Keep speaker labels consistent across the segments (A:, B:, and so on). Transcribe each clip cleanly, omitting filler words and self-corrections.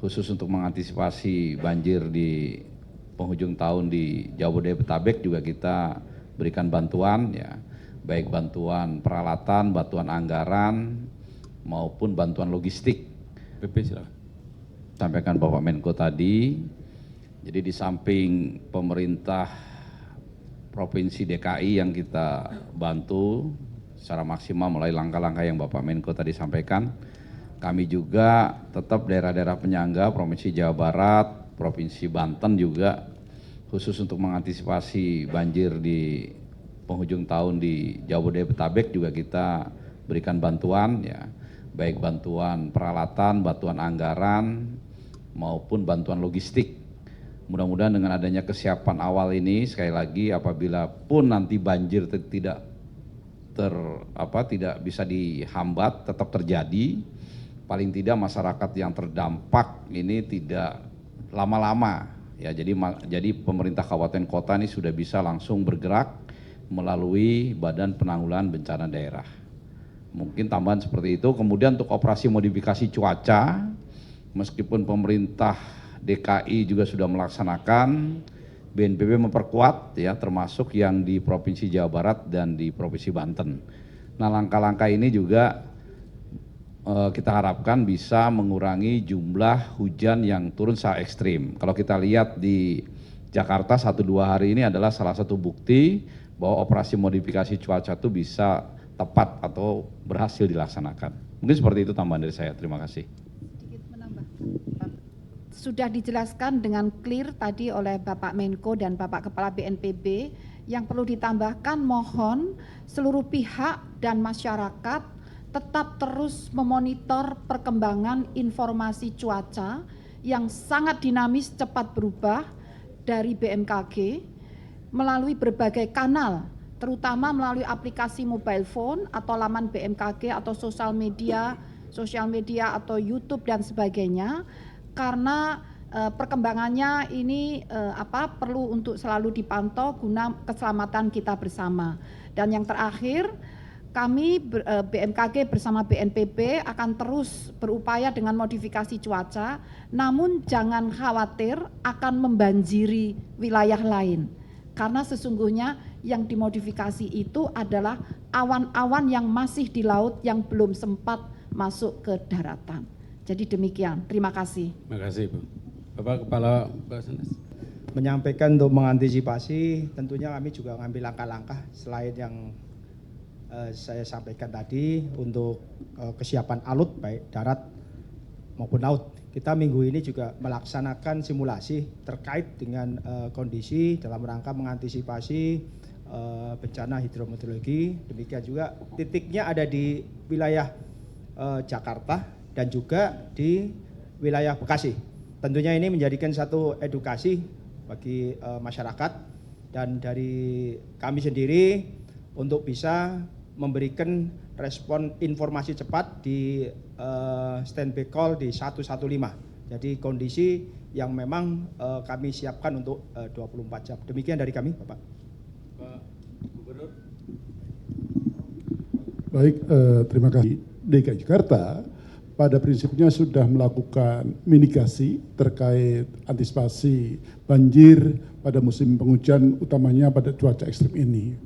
A: khusus untuk mengantisipasi banjir di penghujung tahun di Jabodetabek juga kita berikan bantuan ya, baik bantuan peralatan, bantuan anggaran maupun bantuan logistik.
B: PP silakan.
A: Sampaikan Bapak Menko tadi, jadi di samping pemerintah Provinsi DKI yang kita bantu secara maksimal melalui langkah-langkah yang Bapak Menko tadi sampaikan, kami juga tetap daerah-daerah penyangga Provinsi Jawa Barat, Provinsi Banten juga khusus untuk mengantisipasi banjir di penghujung tahun di Jabodetabek juga kita berikan bantuan ya, baik bantuan peralatan, bantuan anggaran maupun bantuan logistik. Mudah-mudahan dengan adanya kesiapan awal ini, sekali lagi apabila pun nanti banjir tidak bisa dihambat, tetap terjadi, paling tidak masyarakat yang terdampak ini tidak lama-lama ya. Jadi pemerintah kabupaten kota ini sudah bisa langsung bergerak melalui Badan Penanggulangan Bencana Daerah. Mungkin tambahan seperti itu. Kemudian untuk operasi modifikasi cuaca, meskipun pemerintah DKI juga sudah melaksanakan, BNPB memperkuat ya, termasuk yang di Provinsi Jawa Barat dan di Provinsi Banten. Nah, langkah-langkah ini juga kita harapkan bisa mengurangi jumlah hujan yang turun secara ekstrim. Kalau kita lihat di Jakarta 1-2 hari ini adalah salah satu bukti bahwa operasi modifikasi cuaca itu bisa tepat atau berhasil dilaksanakan. Mungkin seperti itu tambahan dari saya. Terima kasih.
C: Sedikit menambah. Sudah dijelaskan dengan clear tadi oleh Bapak Menko dan Bapak Kepala BNPB. Yang perlu ditambahkan, mohon seluruh pihak dan masyarakat tetap terus memonitor perkembangan informasi cuaca yang sangat dinamis, cepat berubah dari BMKG melalui berbagai kanal, terutama melalui aplikasi mobile phone atau laman BMKG atau sosial media atau YouTube dan sebagainya, karena perkembangannya ini perlu untuk selalu dipantau guna keselamatan kita bersama. Dan yang terakhir, kami BMKG bersama BNPB akan terus berupaya dengan modifikasi cuaca, namun jangan khawatir akan membanjiri wilayah lain. Karena sesungguhnya yang dimodifikasi itu adalah awan-awan yang masih di laut yang belum sempat masuk ke daratan. Jadi demikian, terima kasih.
B: Terima kasih Bu. Bapak Kepala Basarnas.
D: Menyampaikan untuk mengantisipasi, tentunya kami juga mengambil langkah-langkah selain yang saya sampaikan tadi untuk kesiapan alut baik darat maupun laut. Kita minggu ini juga melaksanakan simulasi terkait dengan kondisi dalam rangka mengantisipasi bencana hidrometeorologi. Demikian juga titiknya ada di wilayah Jakarta dan juga di wilayah Bekasi. Tentunya ini menjadikan satu edukasi bagi masyarakat dan dari kami sendiri untuk bisa memberikan respon informasi cepat di standby call di 115. Jadi kondisi yang memang kami siapkan untuk 24 jam. Demikian dari kami, Bapak.
B: Pak Gubernur.
E: Baik, terima kasih. DKI Jakarta pada prinsipnya sudah melakukan mitigasi terkait antisipasi banjir pada musim penghujan, utamanya pada cuaca ekstrim ini.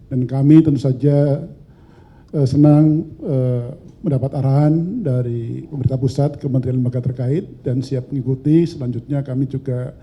E: Dan kami tentu saja senang mendapat arahan dari pemerintah pusat, kementerian lembaga terkait, dan siap mengikuti. Selanjutnya kami juga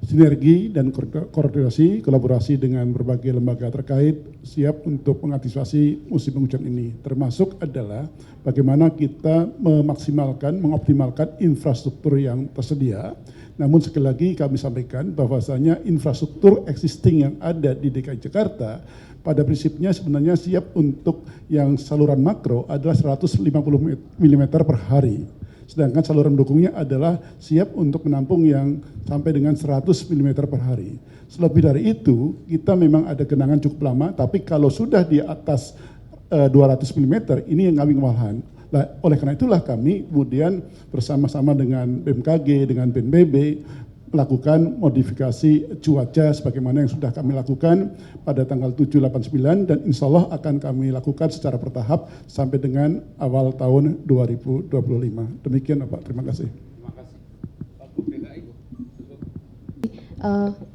E: sinergi dan koordinasi, kolaborasi dengan berbagai lembaga terkait, siap untuk mengantisipasi musim penghujan ini. Termasuk adalah bagaimana kita memaksimalkan, mengoptimalkan infrastruktur yang tersedia. Namun sekali lagi kami sampaikan bahwasanya infrastruktur existing yang ada di DKI Jakarta pada prinsipnya sebenarnya siap untuk yang saluran makro adalah 150 mm per hari. Sedangkan saluran pendukungnya adalah siap untuk menampung yang sampai dengan 100 mm per hari. Selebih dari itu, kita memang ada genangan cukup lama, tapi kalau sudah di atas 200 mm, ini yang kami kewalahan. Nah, oleh karena itulah kami kemudian bersama-sama dengan BMKG, dengan BNPB, melakukan modifikasi cuaca sebagaimana yang sudah kami lakukan pada tanggal 7, 8, 9 dan insya Allah akan kami lakukan secara bertahap sampai dengan awal tahun 2025. Demikian Bapak, terima kasih.
B: Terima kasih.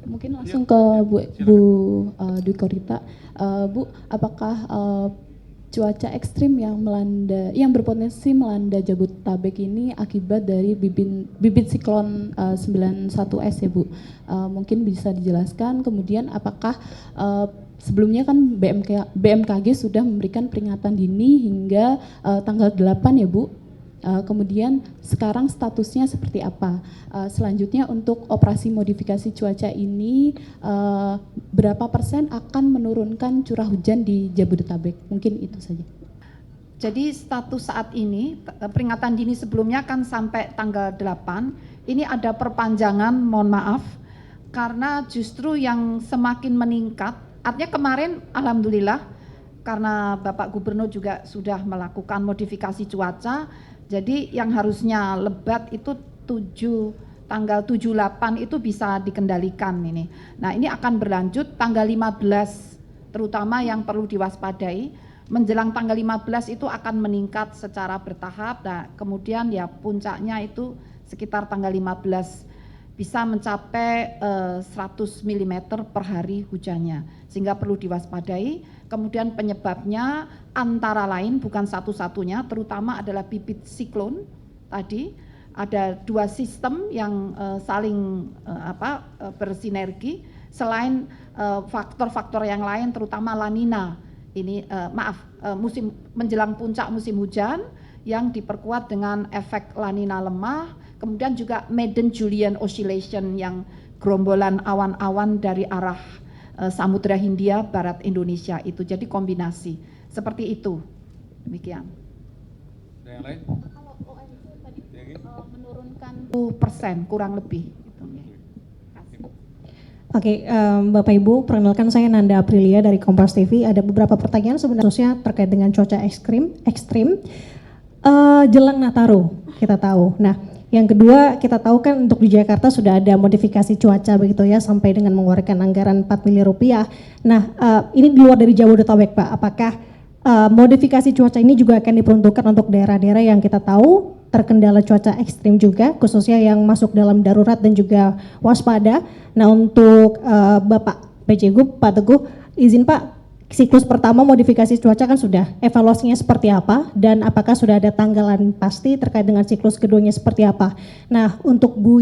F: Mungkin langsung ke Bu Dwi Korita. Bu, apakah cuaca ekstrim yang berpotensi melanda Jabodetabek ini akibat dari bibit siklon 91S ya Bu? Mungkin bisa dijelaskan. Kemudian apakah sebelumnya kan BMKG sudah memberikan peringatan dini hingga tanggal 8 ya Bu? Kemudian sekarang statusnya seperti apa? Selanjutnya untuk operasi modifikasi cuaca ini berapa persen akan menurunkan curah hujan di Jabodetabek? Mungkin itu saja.
C: Jadi status saat ini, peringatan dini sebelumnya kan sampai tanggal 8, ini ada perpanjangan, mohon maaf, karena justru yang semakin meningkat, artinya kemarin alhamdulillah, karena Bapak Gubernur juga sudah melakukan modifikasi cuaca, jadi yang harusnya lebat itu tanggal 7-8 itu bisa dikendalikan ini. Nah ini akan berlanjut tanggal 15, terutama yang perlu diwaspadai, menjelang tanggal 15 itu akan meningkat secara bertahap, nah kemudian ya puncaknya itu sekitar tanggal 15 bisa mencapai 100 mm per hari hujannya, sehingga perlu diwaspadai. Kemudian penyebabnya antara lain bukan satu-satunya, terutama adalah bibit siklon tadi. Ada dua sistem yang saling bersinergi, selain faktor-faktor yang lain terutama La Nina. Ini musim menjelang puncak musim hujan yang diperkuat dengan efek La Nina lemah, kemudian juga Madden-Julian Oscillation yang gerombolan awan-awan dari arah Samudra Hindia Barat Indonesia itu, jadi kombinasi seperti itu. Demikian.
B: Ada yang lain?
F: Kalau OMC tadi menurunkan
C: 10% kurang lebih.
G: Oke, Bapak Ibu, perkenalkan saya Nanda Aprilia dari Kompas TV. Ada beberapa pertanyaan sebenarnya terkait dengan cuaca ekstrim. Jelang Nataru kita tahu. Nah, yang kedua kita tahu kan untuk di Jakarta sudah ada modifikasi cuaca begitu ya, sampai dengan mengeluarkan anggaran 4 miliar rupiah. Nah, ini di luar dari Jabodetabek Pak, apakah modifikasi cuaca ini juga akan diperuntukkan untuk daerah-daerah yang kita tahu terkendala cuaca ekstrim juga, khususnya yang masuk dalam darurat dan juga waspada. Nah untuk Bapak PJ Gub, Pak Teguh, izin Pak, siklus pertama modifikasi cuaca kan sudah, evaluasinya seperti apa dan apakah sudah ada tanggalan pasti terkait dengan siklus keduanya seperti apa. Nah untuk Bu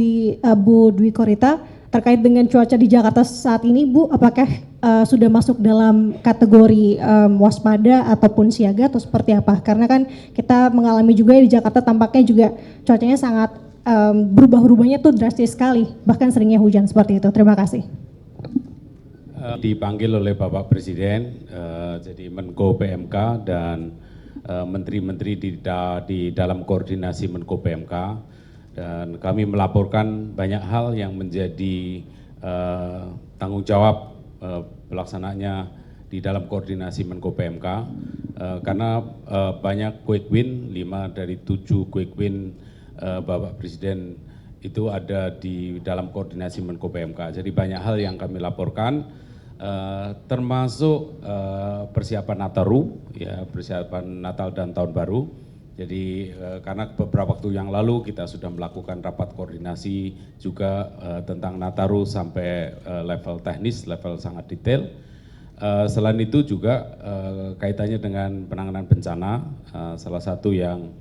G: Dwi Korita, terkait dengan cuaca di Jakarta saat ini Bu, apakah sudah masuk dalam kategori waspada ataupun siaga atau seperti apa? Karena kan kita mengalami juga di Jakarta tampaknya juga cuacanya sangat berubah-ubahnya tuh drastis sekali, bahkan seringnya hujan seperti itu. Terima kasih.
B: Dipanggil oleh Bapak Presiden, jadi Menko PMK dan menteri-menteri di dalam koordinasi Menko PMK, dan kami melaporkan banyak hal yang menjadi tanggung jawab pelaksanaannya di dalam koordinasi Menko PMK, karena banyak quick win, 5 dari 7 quick win Bapak Presiden itu ada di dalam koordinasi Menko PMK. Jadi banyak hal yang kami laporkan, termasuk persiapan Nataru, ya, persiapan Natal dan Tahun Baru. Jadi karena beberapa waktu yang lalu kita sudah melakukan rapat koordinasi juga tentang Nataru sampai level teknis, level sangat detail. Selain itu juga kaitannya dengan penanganan bencana, salah satu yang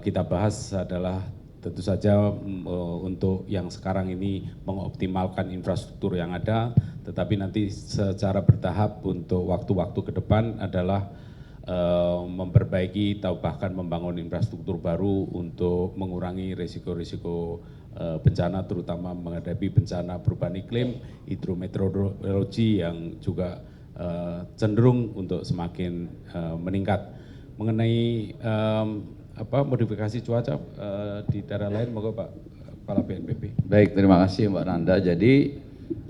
B: kita bahas adalah tentu saja untuk yang sekarang ini mengoptimalkan infrastruktur yang ada, tetapi nanti secara bertahap untuk waktu-waktu ke depan adalah memperbaiki atau bahkan membangun infrastruktur baru untuk mengurangi risiko-risiko bencana, terutama menghadapi bencana perubahan iklim, hidrometeorologi yang juga cenderung untuk semakin meningkat. Mengenai modifikasi cuaca di daerah lain, moga Pak Kepala BNPB.
A: Baik, terima kasih Mbak Nanda. Jadi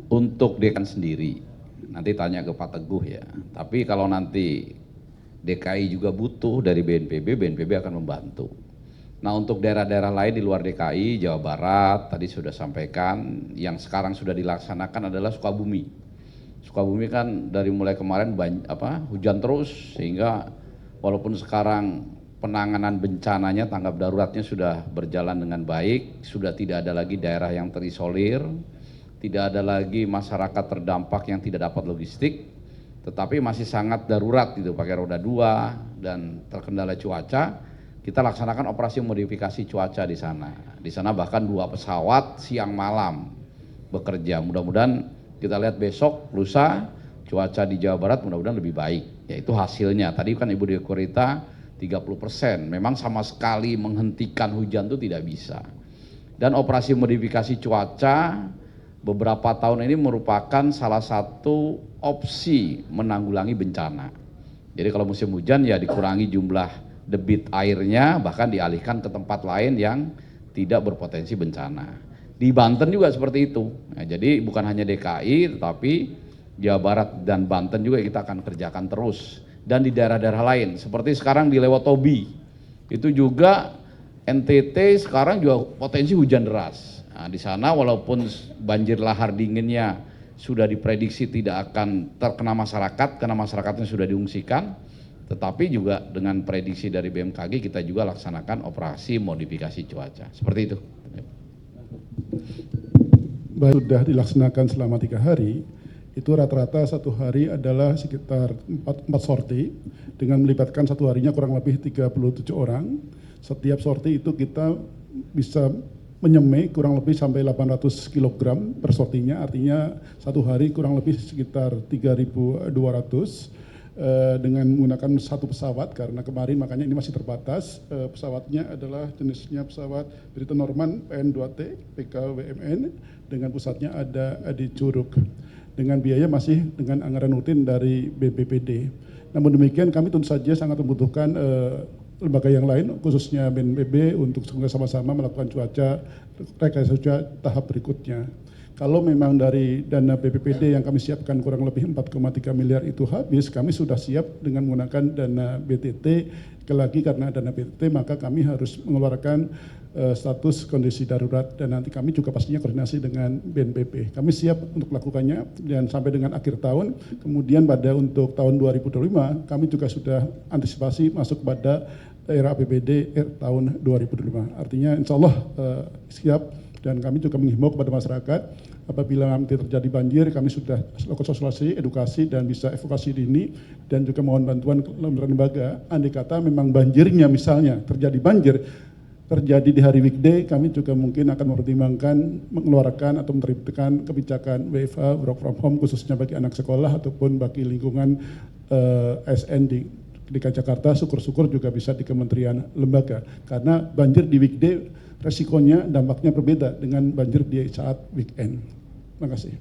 A: untuk DKI sendiri, nanti tanya ke Pak Teguh ya. Tapi kalau nanti DKI juga butuh dari BNPB, BNPB akan membantu. Nah untuk daerah-daerah lain di luar DKI, Jawa Barat, tadi sudah sampaikan, yang sekarang sudah dilaksanakan adalah Sukabumi. Sukabumi kan dari mulai kemarin hujan terus, sehingga walaupun sekarang penanganan bencananya, tanggap daruratnya sudah berjalan dengan baik, sudah tidak ada lagi daerah yang terisolir, tidak ada lagi masyarakat terdampak yang tidak dapat logistik, tetapi masih sangat darurat gitu, pakai roda 2 dan terkendala cuaca, kita laksanakan operasi modifikasi cuaca di sana. Di sana bahkan 2 pesawat siang malam bekerja. Mudah-mudahan kita lihat besok, lusa, cuaca di Jawa Barat mudah-mudahan lebih baik. Yaitu hasilnya. Tadi kan Ibu Dewi Korita 30%. Memang sama sekali menghentikan hujan itu tidak bisa. Dan operasi modifikasi cuaca beberapa tahun ini merupakan salah satu opsi menanggulangi bencana. Jadi kalau musim hujan ya dikurangi jumlah debit airnya, bahkan dialihkan ke tempat lain yang tidak berpotensi bencana. Di Banten juga seperti itu. Nah, jadi bukan hanya DKI, tetapi Jawa Barat dan Banten juga kita akan kerjakan terus. Dan di daerah-daerah lain, seperti sekarang di Lewotobi, itu juga NTT sekarang juga potensi hujan deras. Nah, di sana walaupun banjir lahar dinginnya sudah diprediksi tidak akan terkena masyarakat, karena masyarakatnya sudah diungsikan, tetapi juga dengan prediksi dari BMKG kita juga laksanakan operasi modifikasi cuaca. Seperti itu.
E: Sudah dilaksanakan selama 3 hari, itu rata-rata 1 hari adalah sekitar 4 sorti dengan melibatkan 1 harinya kurang lebih 37 orang. Setiap sorti itu kita bisa menyemai kurang lebih sampai 800 kg per sortinya, artinya 1 hari kurang lebih sekitar 3.200 dengan menggunakan 1 pesawat, karena kemarin makanya ini masih terbatas. Pesawatnya adalah jenisnya pesawat Britten Norman PN2T PKWMN dengan pusatnya ada di Curug, dengan biaya masih dengan anggaran rutin dari BPPD. Namun demikian kami tentu saja sangat membutuhkan lembaga yang lain, khususnya BNPB, untuk sama-sama melakukan rekayasa cuaca tahap berikutnya. Kalau memang dari dana BPPD yang kami siapkan kurang lebih 4,3 miliar itu habis, kami sudah siap dengan menggunakan dana BTT. Lagi karena dana BTT maka kami harus mengeluarkan status kondisi darurat, dan nanti kami juga pastinya koordinasi dengan BNPB. Kami siap untuk melakukannya dan sampai dengan akhir tahun. Kemudian untuk tahun 2025 kami juga sudah antisipasi masuk pada daerah APBD tahun 2025. Artinya insya Allah siap, dan kami juga menghimbau kepada masyarakat apabila nanti terjadi banjir kami sudah lakukan sosialisasi, edukasi, dan bisa evakuasi dini, dan juga mohon bantuan lembaga. Andai kata memang banjirnya misalnya terjadi di hari weekday, kami juga mungkin akan mempertimbangkan mengeluarkan atau menerbitkan kebijakan WFH, work from home, khususnya bagi anak sekolah ataupun bagi lingkungan ASN di DKI Jakarta. Syukur-syukur juga bisa di kementerian lembaga, karena banjir di weekday resikonya, dampaknya berbeda dengan banjir di saat weekend. Terima kasih.